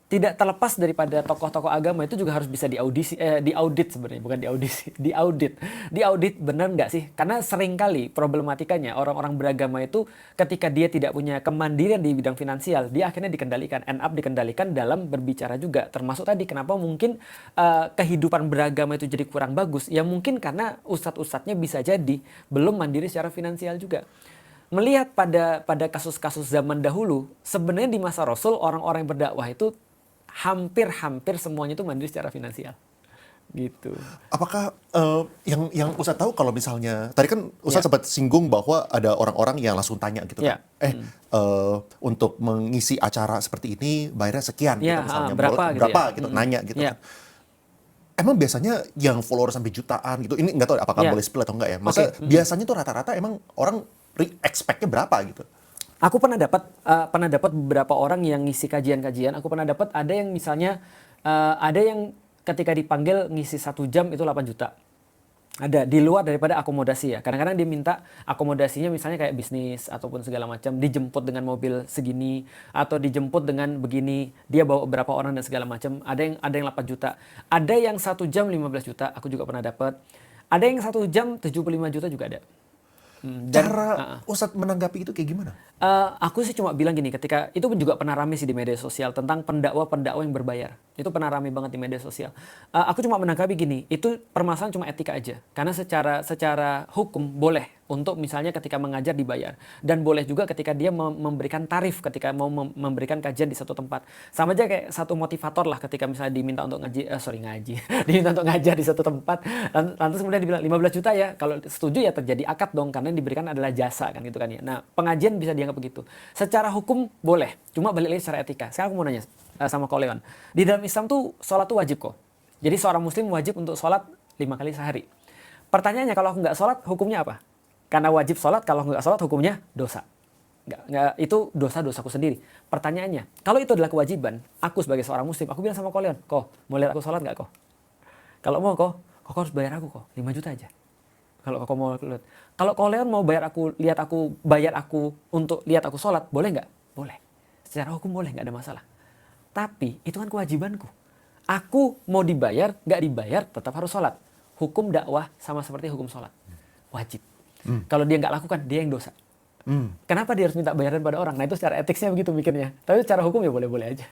tidak terlepas daripada tokoh-tokoh agama itu juga harus bisa diaudit sebenarnya, bukan diaudisi, diaudit benar nggak sih? Karena seringkali problematikanya orang-orang beragama itu ketika dia tidak punya kemandirian di bidang finansial, dia akhirnya dikendalikan dalam berbicara juga. Termasuk tadi kenapa mungkin kehidupan beragama itu jadi kurang bagus, ya mungkin karena ustadz-ustadznya bisa jadi belum mandiri secara finansial juga. Melihat pada kasus-kasus zaman dahulu, sebenarnya di masa Rasul orang-orang yang berdakwah itu hampir semuanya itu mandiri secara finansial gitu. Apakah yang Ustadz tahu kalau misalnya tadi kan Ustadz Ya. sempat singgung bahwa ada orang-orang yang langsung tanya gitu Ya. kan, untuk mengisi acara seperti ini bayarnya sekian Ya, gitu misalnya, berapa gitu berapa ya. gitu, nanya gitu Ya. kan. Emang biasanya yang follower sampai jutaan gitu, ini nggak tahu apakah Ya. boleh spill atau enggak ya. Masa biasanya tuh rata-rata emang orang expect-nya berapa gitu? Aku pernah dapat beberapa orang yang ngisi kajian-kajian. Aku pernah dapat ada yang misalnya ada yang ketika dipanggil ngisi 1 jam itu 8 juta. Ada di luar daripada akomodasi ya. Kadang-kadang dia minta akomodasinya misalnya kayak bisnis ataupun segala macam, dijemput dengan mobil segini atau dijemput dengan begini, dia bawa beberapa orang dan segala macam. Ada yang 8 juta. Ada yang 1 jam 15 juta, aku juga pernah dapat. Ada yang 1 jam 75 juta juga ada. Cara Ustadz menanggapi itu kayak gimana? Aku sih cuma bilang gini, ketika itu juga pernah rame sih di media sosial tentang pendakwa-pendakwa yang berbayar. Itu pernah rame banget di media sosial. Aku cuma menanggapi gini, itu permasalahan cuma etika aja. Karena secara hukum boleh untuk misalnya ketika mengajar dibayar. Dan boleh juga ketika dia memberikan tarif ketika mau memberikan kajian di satu tempat. Sama aja kayak satu motivator lah ketika misalnya diminta untuk diminta untuk ngajar di satu tempat. Lantas kemudian dibilang 15 juta ya, kalau setuju ya terjadi akad dong, karena yang diberikan adalah jasa kan gitu kan ya. Nah, pengajian bisa dianggap begitu. Secara hukum boleh, cuma balik lagi secara etika. Sekarang aku mau nanya sama Ko Leon. Di dalam Islam tuh sholat tuh wajib kok. Jadi seorang muslim wajib untuk sholat 5 kali sehari. Pertanyaannya, kalau aku nggak sholat hukumnya apa? Karena wajib sholat, kalau nggak sholat hukumnya dosa. Nggak, itu dosaku sendiri. Pertanyaannya, kalau itu adalah kewajiban, aku sebagai seorang muslim, aku bilang sama Ko Leon, Ko, mau lihat aku sholat nggak Ko? Kalau mau Ko harus bayar aku Ko, 5 juta aja. Kalau Ko mau lihat. Kalau Ko Leon mau bayar aku untuk lihat aku sholat, boleh nggak? Boleh. Secara hukum boleh, nggak ada masalah. Tapi itu kan kewajibanku. Aku mau dibayar, nggak dibayar, tetap harus sholat. Hukum dakwah sama seperti hukum sholat. Wajib. Kalau dia nggak lakukan, dia yang dosa. Kenapa dia harus minta bayaran pada orang? Nah itu secara etiknya begitu mikirnya. Tapi secara hukum ya boleh-boleh aja.